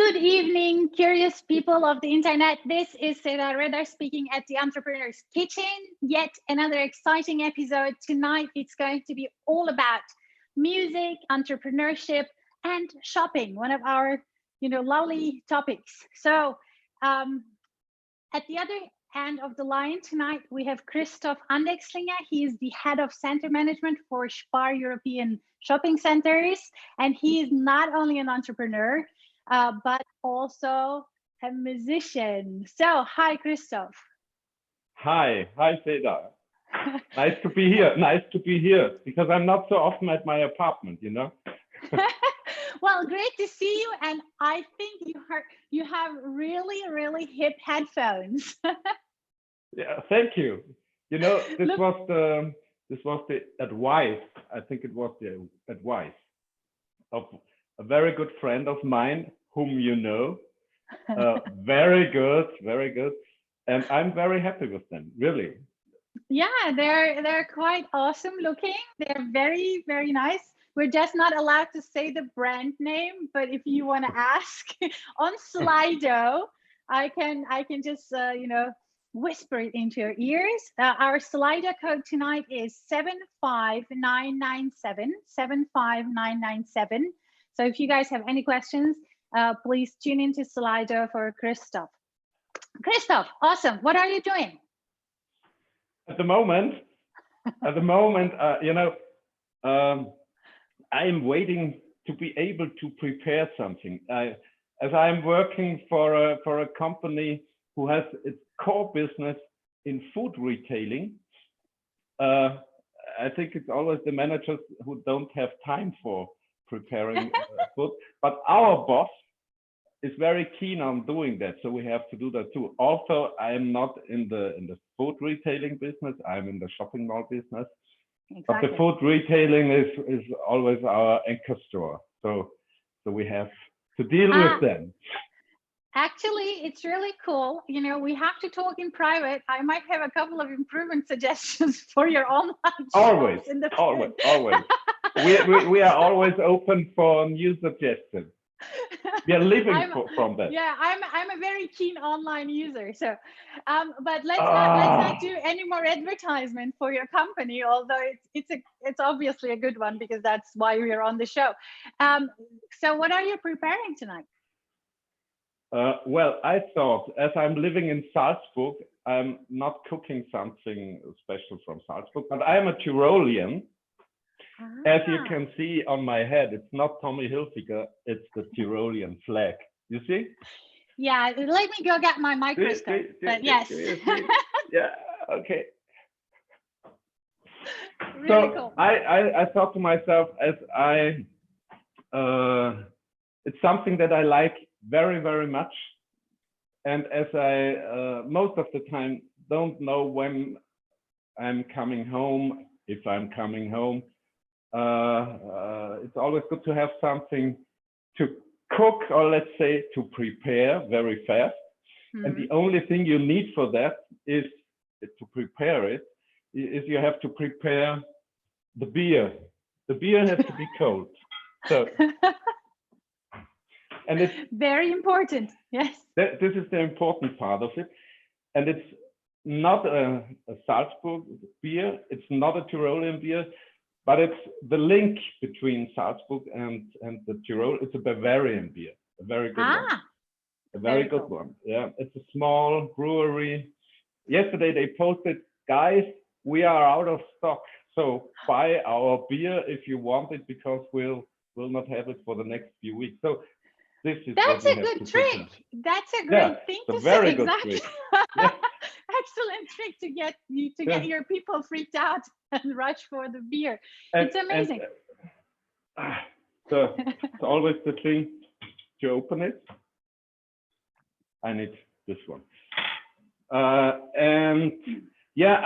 Good evening, curious people of the internet. This is Seda Redar speaking at the Entrepreneur's Kitchen. Yet another exciting episode. Tonight, it's going to be all about music, entrepreneurship, and shopping, one of our lovely topics. So at the other end of the line tonight, we have Christoph Andexlinger. He is the head of center management for SPAR European shopping centers. And he is not only an entrepreneur, but also a musician. So, hi, Christoph. Hi, Seda. Nice to be here. Nice to be here because I'm not so often at my apartment, Well, great to see you, and I think you have really hip headphones. Yeah, thank you. This was the advice. I think it was the advice of a very good friend of mine, whom you know. Very good, and I'm very happy with them, really. Yeah, they're quite awesome looking. They're very nice. We're just not allowed to say the brand name, but if you want to ask on Slido, I can just whisper it into your ears. Our Slido code tonight is 75997 75997. So if you guys have any questions, please tune into Slido for Christoph. Christoph, awesome. What are you doing? At the moment, I'm waiting to be able to prepare something. As I'm working for a company who has its core business in food retailing, I think it's always the managers who don't have time for preparing food. But our boss is very keen on doing that, so we have to do that too. Also, I'm not in the food retailing business. I'm in the shopping mall business. Exactly. But the food retailing is always our anchor store. So we have to deal with them. Actually, it's really cool. We have to talk in private. I might have a couple of improvement suggestions for your online always. Always. We are always open for new suggestions. We are living from that. Yeah, I'm a very keen online user. So, but let's not do any more advertisement for your company. Although it's obviously a good one because that's why we're on the show. So, what are you preparing tonight? Well, I thought, as I'm living in Salzburg, I'm not cooking something special from Salzburg, but I'm a Tyrolean. As you can see on my head, it's not Tommy Hilfiger, it's the Tyrolean flag. You see? Yeah, let me go get my microscope. But yes. Yeah, okay. Really cool. I thought to myself, it's something that I like very much. And as I most of the time don't know when I'm coming home, if I'm coming home, it's always good to have something to cook, or let's say to prepare very fast. Mm-hmm. And the only thing you need for that is to prepare it, is you have to prepare the beer. The beer has to be cold. So, and it's very important. Yes. This is the important part of it. And it's not a Salzburg beer. It's not a Tyrolean beer. But it's the link between Salzburg and the Tyrol. It's a Bavarian beer, a very good one. A very good one. Yeah, it's a small brewery. Yesterday they posted, guys, we are out of stock. So buy our beer if you want it, because we'll not have it for the next few weeks. So that's a good trick. That's a great thing to say. Exactly. Excellent trick to get your people freaked out and rush for the beer. It's amazing. So it's always the thing to open it. I need this one. And yeah,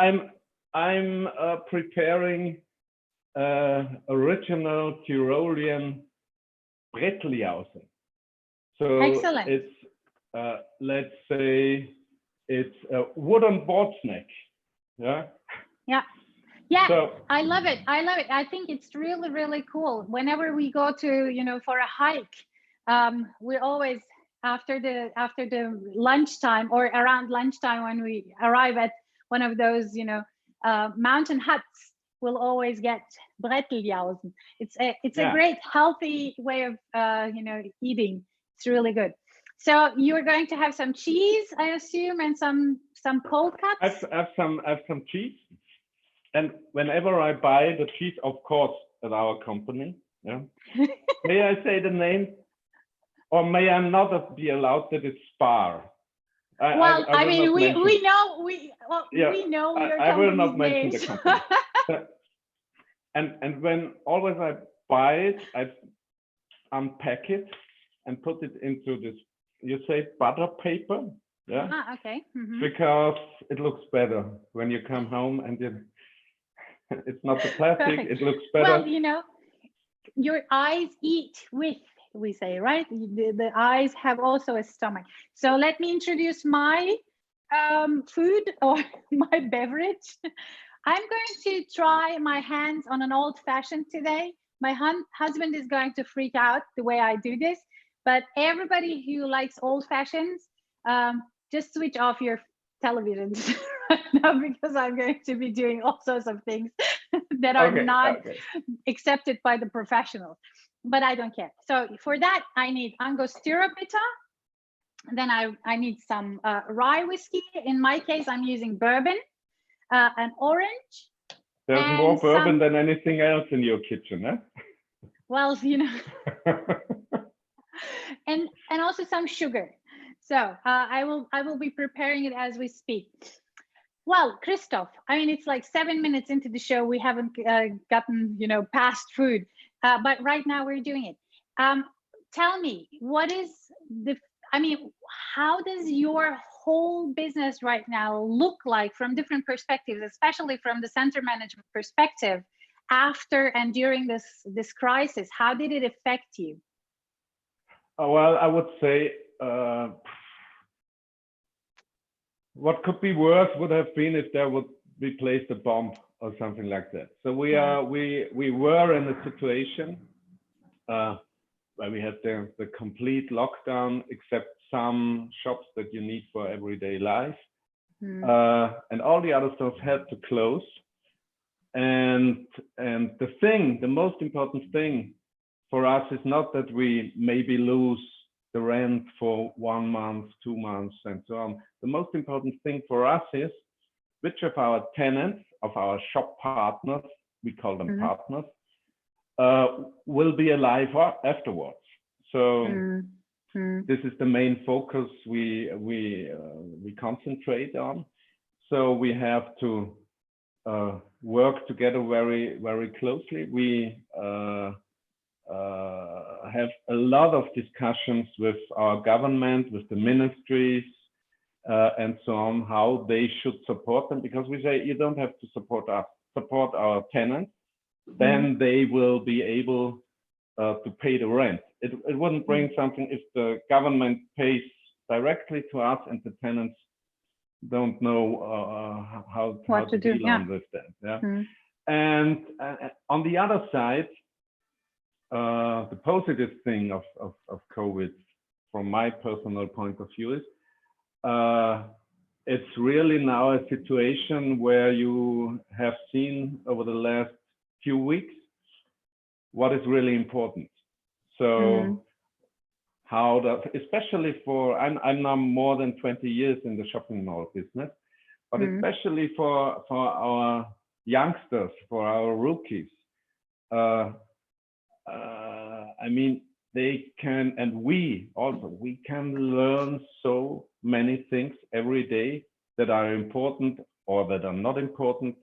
I'm preparing original Tyrolean Brettliausen. So excellent. It's let's say it's a wooden board snack. Yeah, so, I love it. I think it's really cool. Whenever we go to for a hike, we always after the lunchtime or around lunchtime when we arrive at one of those, mountain huts, we'll always get Bretteljausen. It's a great healthy way of eating. It's really good. So you're going to have some cheese, I assume, and some cold cuts. I have some cheese, and whenever I buy the cheese, of course, at our company, yeah. May I say the name, or may I not be allowed that it's SPAR? We know you're I will not mention names. the company. and when always I buy it, I unpack it and put it into this, you say, butter paper, yeah? Okay. Mm-hmm. Because it looks better when you come home and it's not the plastic. Perfect. It looks better. Well, your eyes eat with, we say, right? The eyes have also a stomach. So let me introduce my food or my beverage. I'm going to try my hands on an old-fashioned today. My husband is going to freak out the way I do this, but everybody who likes old-fashions, just switch off your televisions right now, because I'm going to be doing all sorts of things that are not accepted by the professionals, but I don't care. So for that, I need Angostura bitter. Then I need some rye whiskey. In my case, I'm using bourbon, an orange. There's more bourbon than anything else in your kitchen, eh? Well, and also some sugar. So I will be preparing it as we speak. Well, Christoph, I mean, it's like 7 minutes into the show. We haven't gotten, past food, but right now we're doing it. Tell me, how does your whole business right now look like from different perspectives, especially from the center management perspective, after and during this crisis? How did it affect you? Well, I would say what could be worse would have been if there would be placed a bomb or something like that. So we were in a situation where we had the complete lockdown, except some shops that you need for everyday life, and all the other stores had to close. And the most important thing for us is not that we maybe lose the rent for 1 month, 2 months, and so on. The most important thing for us is which of our tenants, of our shop partners, we call them partners, will be alive afterwards. So this is the main focus we concentrate on. So we have to work together very, very closely. We have a lot of discussions with our government, with the ministries, and so on, how they should support them, because we say you don't have to support us, support our tenants, then they will be able to pay the rent. It wouldn't bring something if the government pays directly to us and the tenants don't know how to deal on with that. Yeah. And on the other side, the positive thing of COVID, from my personal point of view, is it's really now a situation where you have seen over the last few weeks what is really important. So how that, especially I'm now more than 20 years in the shopping mall business, but especially for our youngsters, for our rookies, I mean, they can, and we can learn so many things every day that are important or that are not important.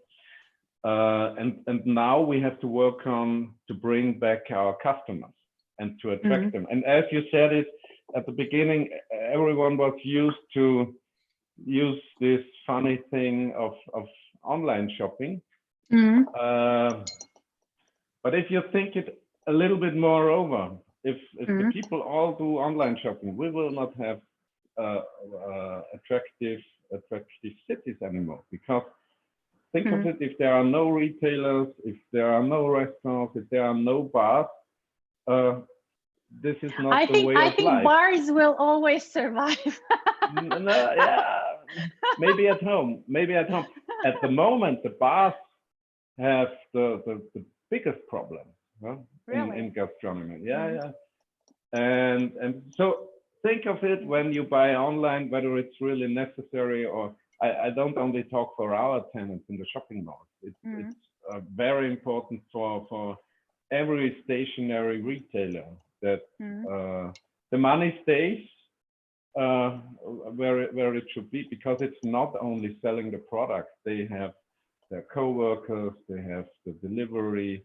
And now we have to work on to bring back our customers and to attract them. And as you said it at the beginning, everyone was used to use this funny thing of online shopping. But if you think it a little bit more over, if the people all do online shopping, we will not have attractive cities anymore. Because think of it, if there are no retailers, if there are no restaurants, if there are no bars, this is not the way I of think life. bars will always survive. No, yeah, maybe at home, maybe at home. At the moment, the bars have the biggest problem, huh? Really? in gastronomy. Yeah, Mm. yeah. And so think of it when you buy online, whether it's really necessary, or I don't only talk for our tenants in the shopping malls. It's very important for every stationary retailer that the money stays where it should be, because it's not only selling the product. They have their co-workers, they have the delivery,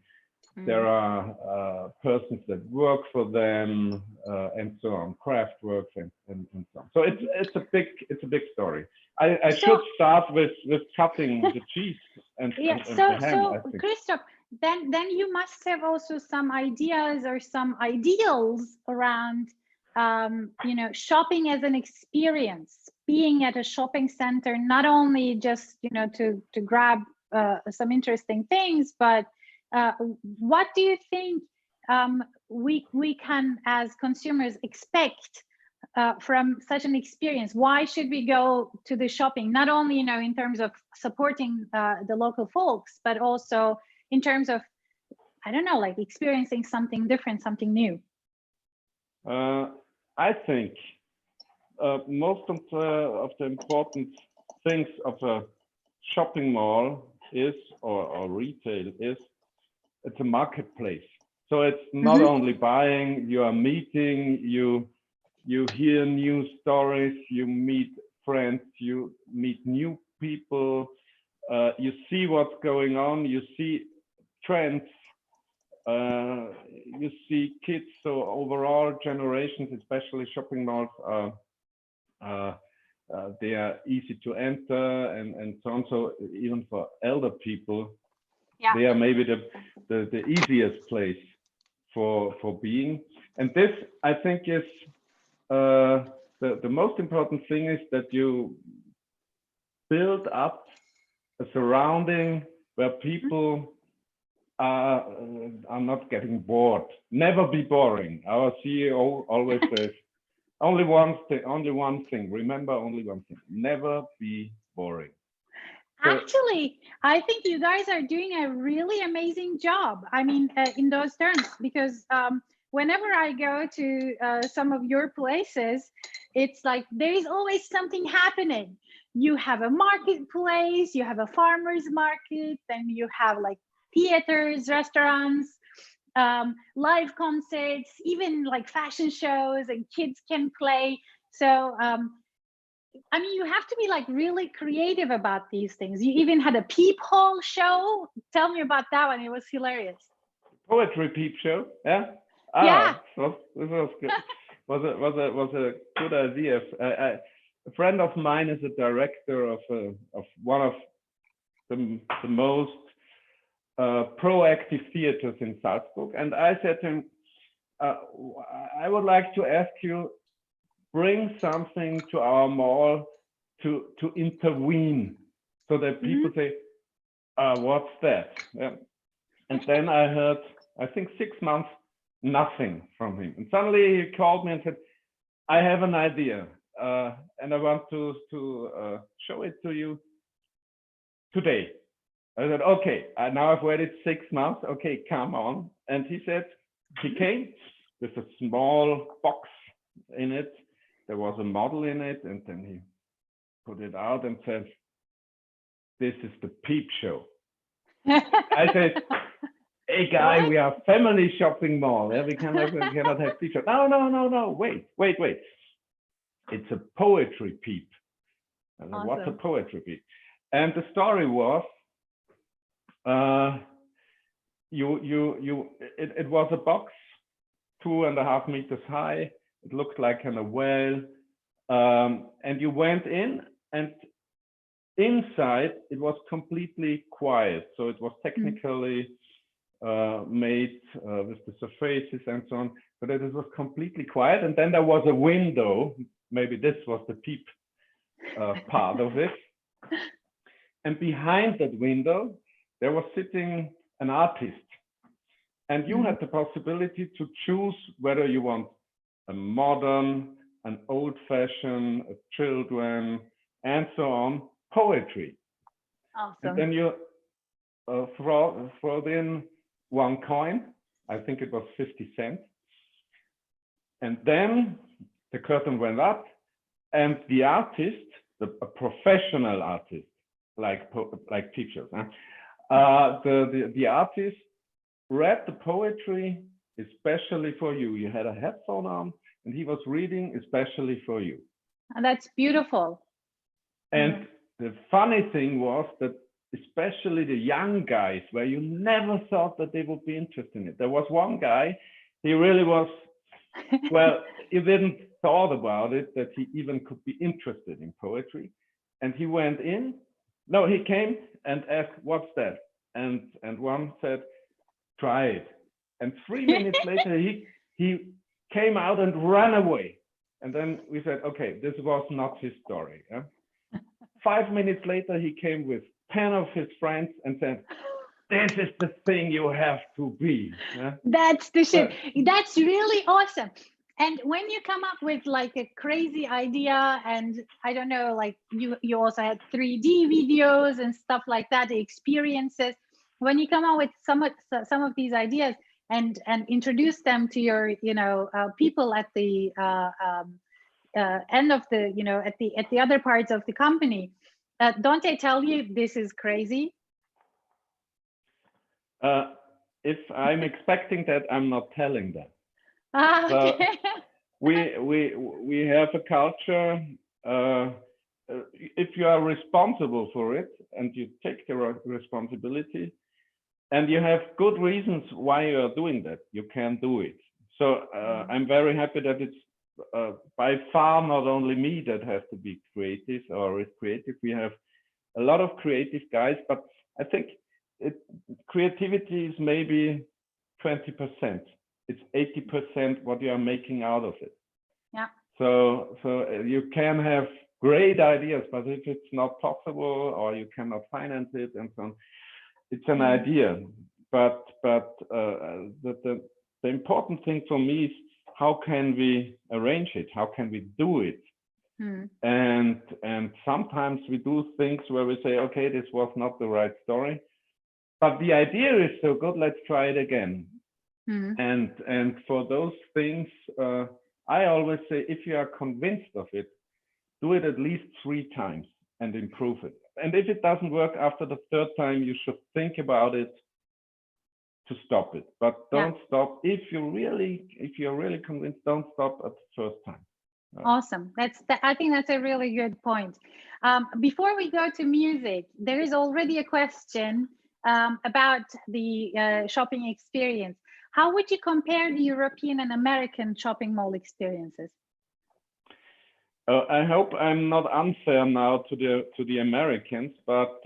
there are persons that work for them, and so on, craft work and so on. So it's a big story. I should start with cutting the cheese and yeah. and the ham, I think. Christoph, then you must have also some ideas or some ideals around shopping as an experience, being at a shopping center, not only just to grab some interesting things, but what do you think we can as consumers expect from such an experience? Why should we go to the shopping? Not only in terms of supporting the local folks, but also in terms of, I don't know, like experiencing something different, something new. I think most of the important things of a shopping mall is, or retail is, it's a marketplace. So it's not only buying, you are meeting, you hear new stories, you meet friends, you meet new people, you see what's going on, you see trends, you see kids. So overall generations, especially shopping malls, they are easy to enter and so on. So even for elder people, they are maybe the easiest place for being. And this, I think, is the most important thing, is that you build up a surrounding where people are not getting bored. Never be boring. Our CEO always says, only one thing. Remember, only one thing. Never be boring. Actually, I think you guys are doing a really amazing job. I mean, in those terms, because whenever I go to some of your places, it's like there is always something happening. You have a marketplace, you have a farmer's market, then you have like theaters, restaurants, live concerts, even like fashion shows, and kids can play. So I mean, you have to be like really creative about these things. You even had a Peephole show. Tell me about that one. It was hilarious. Poetry peep show, yeah. Yeah. This was good. was a good idea. A friend of mine is a director of one of the most proactive theaters in Salzburg, and I said to him, I would like to ask you, bring something to our mall to intervene, so that people say, what's that? Yeah. And then I heard, I think 6 months, nothing from him. And suddenly he called me and said, I have an idea, and I want to show it to you today. I said, okay, now I've waited 6 months. Okay, come on. And he said, he came with a small box in it. There was a model in it, and then he put it out and said, this is the peep show. I said, hey guy, what? We are family shopping mall. Yeah? We cannot have peep show. No, wait. It's a poetry peep. I said, awesome. What's a poetry peep? And the story was, it was a box 2.5 meters high. It looked like a whale, and you went in, and inside it was completely quiet. So it was technically made with the surfaces and so on, but it was completely quiet. And then there was a window. Maybe this was the peep part of it. And behind that window, there was sitting an artist. And you had the possibility to choose whether you want a modern, an old-fashioned, a children, and so on, poetry. Awesome. And then you throw in one coin. I think it was 50 cents. And then the curtain went up, and the artist, a professional artist, like teachers, the artist read the poetry especially for you. You had a headphone on, and he was reading especially for you. And that's beautiful. And the funny thing was that especially the young guys, where you never thought that they would be interested in it. There was one guy, he really was, well, he didn't thought about it, that he even could be interested in poetry. And he went in, no, he came and asked, what's that? And one said, try it. And 3 minutes later, he came out and ran away. And then we said, okay, this was not his story. Yeah? 5 minutes later, he came with 10 of his friends and said, this is the thing you have to be. Yeah? That's the shit. That's really awesome. And when you come up with like a crazy idea, and I don't know, like you also had 3D videos and stuff like that, the experiences, when you come up with some of these ideas and introduce them to your, people at the end of the, at the other parts of the company, don't they tell you this is crazy? If I'm expecting that, I'm not telling them. Okay. So we have a culture. If you are responsible for it and you take the responsibility, and you have good reasons why you are doing that, you can do it. So I'm very happy that it's by far not only me that has to be creative or is creative. We have a lot of creative guys, but I think creativity is maybe 20%. It's 80% what you are making out of it. Yeah. So you can have great ideas, but if it's not possible or you cannot finance it and so on, it's an idea. But the important thing for me is how can we arrange it? How can we do it? And sometimes we do things where we say, okay, this was not the right story, but the idea is so good, let's try it again. And for those things, I always say, if you are convinced of it, do it at least 3 times and improve it. And if it doesn't work after the 3rd time, you should think about it to stop it. But don't stop. If you're really convinced, don't stop at the 1st time. Awesome. I think that's a really good point. Before we go to music, there is already a question about the shopping experience. How would you compare the European and American shopping mall experiences? I hope I'm not unfair now to the Americans, but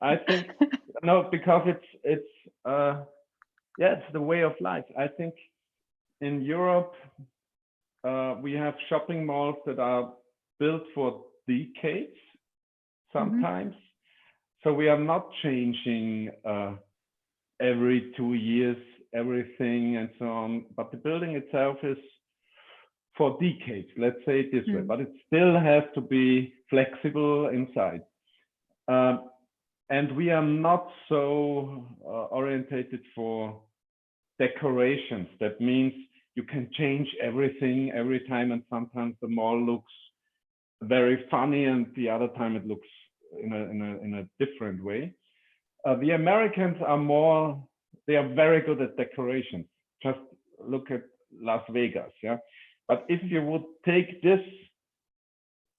I think no, because it's the way of life. I think in Europe we have shopping malls that are built for decades sometimes. So we are not changing every 2 years everything and so on, but the building itself is for decades, let's say it this way, but it still has to be flexible inside. And we are not so orientated for decorations. That means you can change everything every time, and sometimes the mall looks very funny and the other time it looks in a different way. The Americans are more, they are very good at decorations. Just look at Las Vegas, yeah. But if you would take this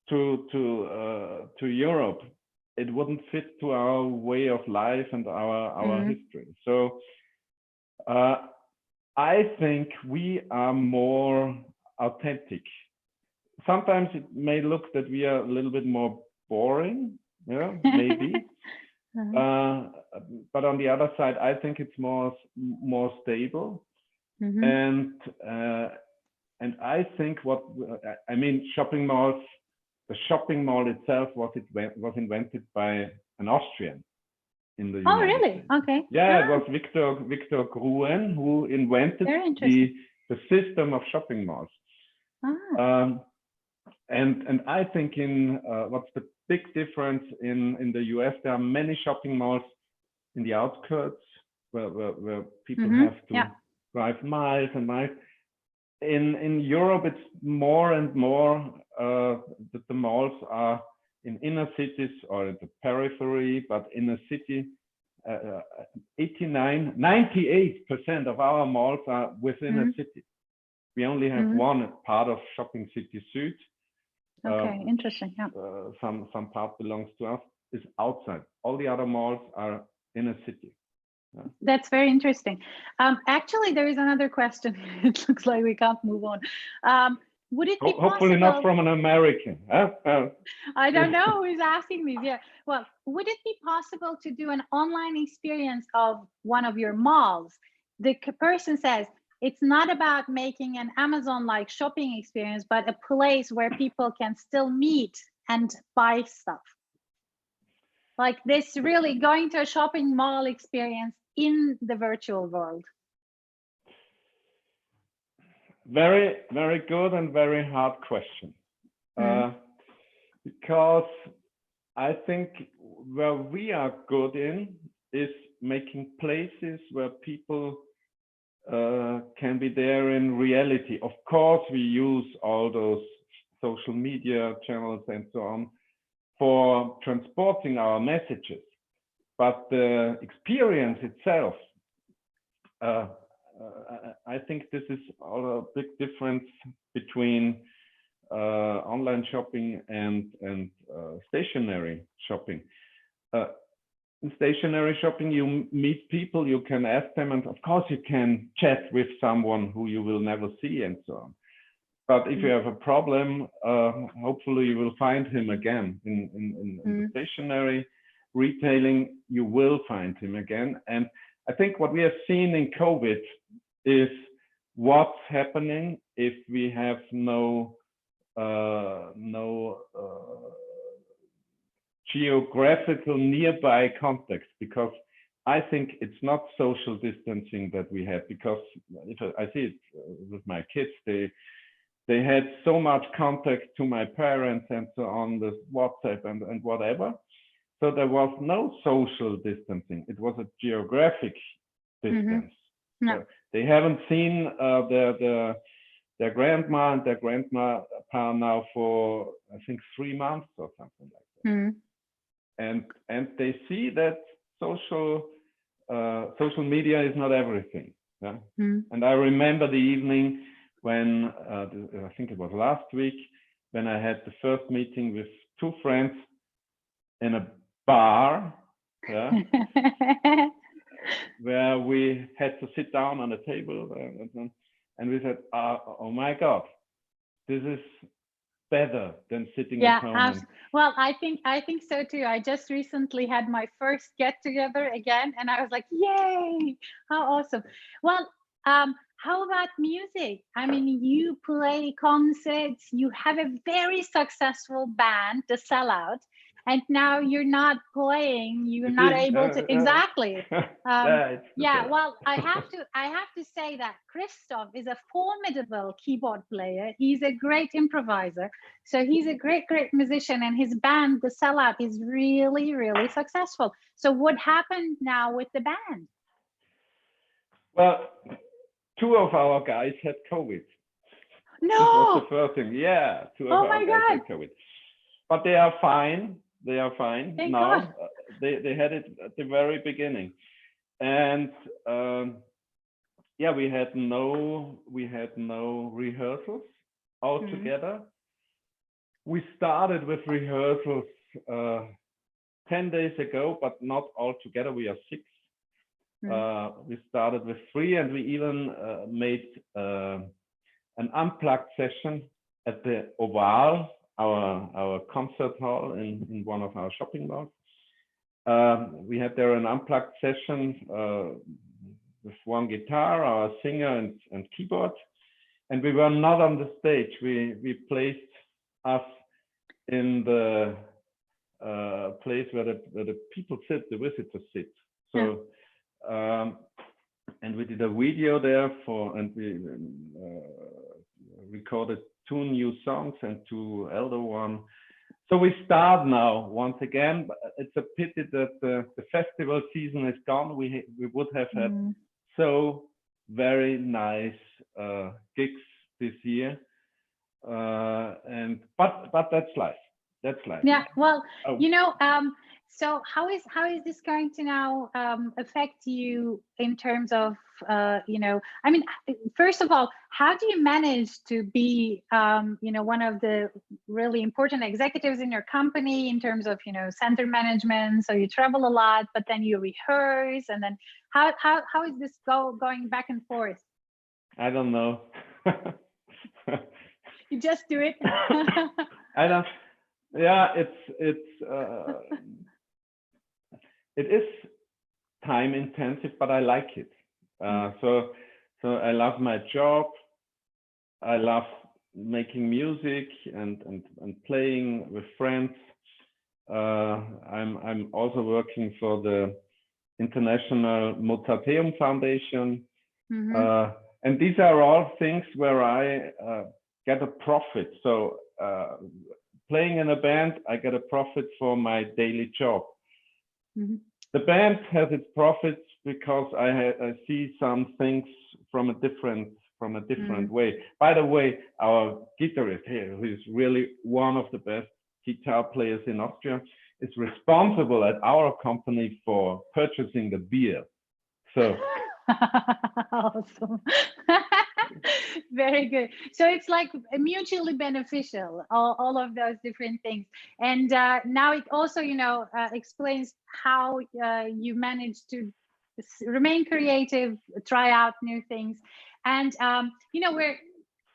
to Europe, it wouldn't fit to our way of life and our history. So I think we are more authentic. Sometimes it may look that we are a little bit more boring, yeah, maybe. But on the other side, I think it's more stable. And I think shopping malls, the shopping mall itself was invented by an Austrian. in the Oh, United really? States. Okay. Yeah, it was Victor Gruen who invented Very interesting. the system of shopping malls. And I think in what's the big difference in the US, there are many shopping malls in the outskirts where people have to drive miles and miles. In Europe, it's more and more that the malls are in inner cities or at the periphery, but in a city, 98% of our malls are within a city. We only have one part of Shopping City Süd. Okay, interesting. Yeah. Some part belongs to us, is outside. All the other malls are in a city. Yeah. That's very interesting. Actually, there is another question. It looks like we can't move on. Would it be hopefully possible, not from an American? I don't know who's asking these. Yeah. Well, would it be possible to do an online experience of one of your malls? The person says it's not about making an Amazon-like shopping experience, but a place where people can still meet and buy stuff. Like this, really going to a shopping mall experience in the virtual world. Very, very good and very hard question. Because I think where we are good in is making places where people can be there in reality. Of course, we use all those social media channels and so on for transporting our messages, but the experience itself, I think this is all a big difference between online shopping and stationary shopping. In stationary shopping, you meet people, you can ask them, and of course you can chat with someone who you will never see and so on. But if you have a problem, hopefully you will find him again. In the stationary retailing, you will find him again. And I think what we have seen in COVID is what's happening if we have no geographical nearby context, because I think it's not social distancing that we have, because if I see it with my kids, they had so much contact to my parents and so on, the WhatsApp and whatever. So there was no social distancing. It was a geographic distance. No. They haven't seen their grandma and their grandpa now for, I think, 3 months or something like that. And they see that social media is not everything. Yeah? And I remember the evening when I think it was last week, when I had the first meeting with 2 friends in a bar, where we had to sit down on a table, and we said, "Oh my God, this is better than sitting at home." Well, I think so too. I just recently had my first get together again, and I was like, "Yay! How awesome!" Well, how about music? I mean, you play concerts, you have a very successful band, The Sellout, and now you're not playing, you're not able to exactly. Well, I have to say that Christoph is a formidable keyboard player. He's a great improviser. So he's a great musician, and his band, The Sellout, is really, really successful. So what happened now with the band? Well, 2 of our guys had COVID. No. This was the first thing. Yeah, 2 of our guys had COVID. But they are fine. They are fine now. They had it at the very beginning. And we had no rehearsals altogether. We started with rehearsals 10 days ago, but not all together. We are 6. We started with 3, and we even made an unplugged session at the Oval, our concert hall in one of our shopping malls. We had there an unplugged session with 1 guitar, our singer and keyboard, and we were not on the stage. We placed us in the place where the people sit, the visitors sit. So, and we did a video there and we recorded 2 new songs and 2 elder ones. So we start now once again. But it's a pity that the festival season is gone. We would have had so very nice gigs this year, but that's life. That's life. Yeah. Well, so how is this going to now affect you in terms of I mean, first of all, how do you manage to be one of the really important executives in your company in terms of center management? So you travel a lot, but then you rehearse, and then how is this going back and forth? I don't know. You just do it. I don't. Yeah, it is time intensive, but I like it. So I love my job. I love making music and playing with friends. I'm also working for the International Mozarteum Foundation, and these are all things where I get a profit. So playing in a band, I get a profit for my daily job. The band has its profits because I see some things from a different way. By the way, our guitarist here, who is really one of the best guitar players in Austria, is responsible at our company for purchasing the beer. So awesome. Very good. So it's like mutually beneficial, all of those different things. And now it also, explains how you manage to remain creative, try out new things. And, we're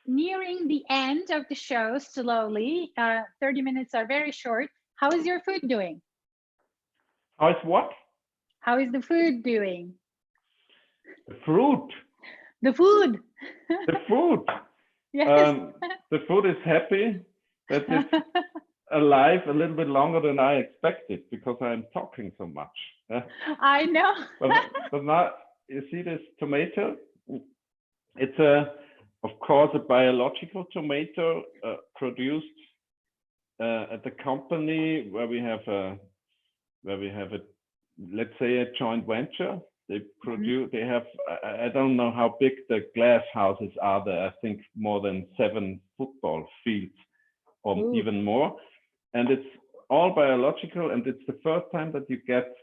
nearing the end of the show slowly. 30 minutes are very short. How is your food doing? How is what? How is the food doing? The fruit. The food. The food. Yes. The food is happy that it's alive a little bit longer than I expected because I'm talking so much. I know. but now you see this tomato. It's of course, a biological tomato produced at the company where we have let's say a joint venture. They produce. They have. I don't know how big the glass houses are there. I think more than 7 football fields, or even more. And it's all biological. And it's the first time that you get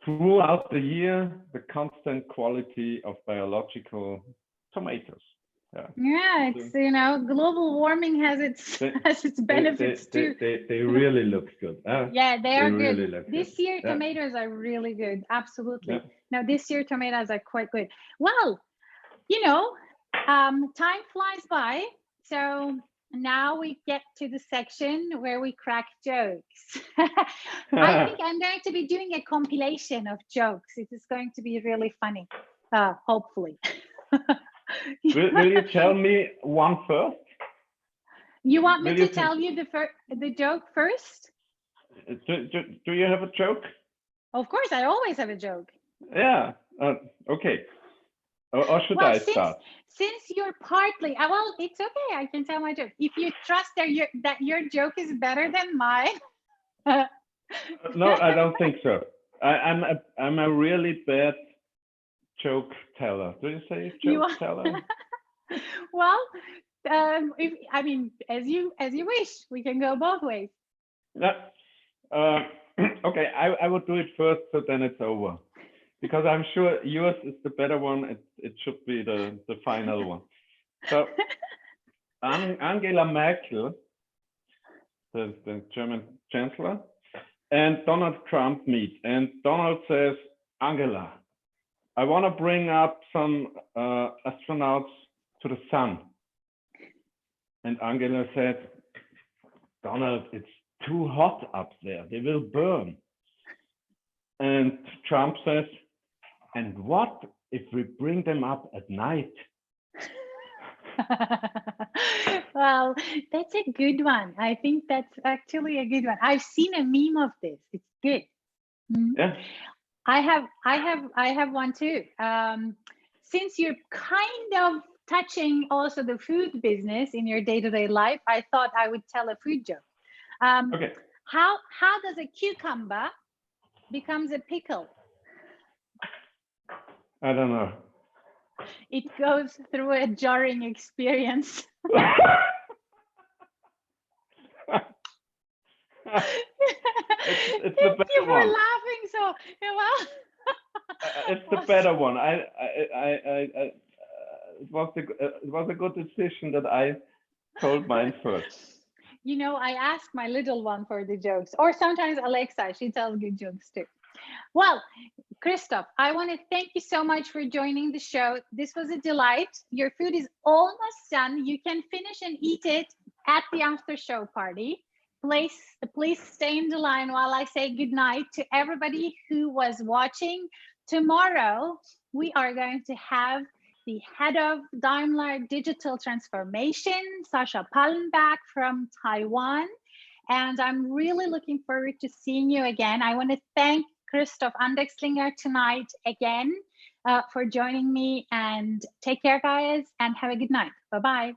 throughout the year the constant quality of biological tomatoes. Yeah, it's global warming has its benefits too. They really look good. Yeah, they are good. Really This year tomatoes are really good. Absolutely. Yeah. Now this year tomatoes are quite good. Well, time flies by. So now we get to the section where we crack jokes. I think I'm going to be doing a compilation of jokes. It is going to be really funny, hopefully. Will you tell me one first? You want me to tell you the joke first? Do you have a joke? Of course, I always have a joke. Yeah. Okay. Or should I start? Since you're partly, well, it's okay. I can tell my joke. If you trust that your joke is better than mine. No, I don't think so. I'm a really bad joke teller. Do you say joke teller? Well, as you wish. We can go both ways. Yeah. Okay, I will do it first, so then it's over. Because I'm sure yours is the better one. It should be the final one. So Angela Merkel, the German chancellor, and Donald Trump meet. And Donald says, Angela, I want to bring up some astronauts to the sun. And Angela said, Donald, it's too hot up there. They will burn. And Trump says, and what if we bring them up at night? Well, that's a good one. I think that's actually a good one. I've seen a meme of this. It's good. Yeah. I have one too. Since you're kind of touching also the food business in your day-to-day life, I thought I would tell a food joke. Okay. How does a cucumber becomes a pickle? I don't know. It goes through a jarring experience. It's the Thank better you for one. laughing. So well, It's the better one. It was a good decision that I told mine first. You know, I ask my little one for the jokes, or sometimes Alexa, she tells good jokes too. Well, Christoph, I want to thank you so much for joining the show. This was a delight. Your food is almost done. You can finish and eat it at the after show party. Please stay in the line while I say good night to everybody who was watching. Tomorrow, we are going to have the head of Daimler Digital Transformation, Sasha Pallenbach from Taiwan. And I'm really looking forward to seeing you again. I want to thank Christoph Andexlinger tonight again for joining me, and take care, guys, and have a good night. Bye-bye.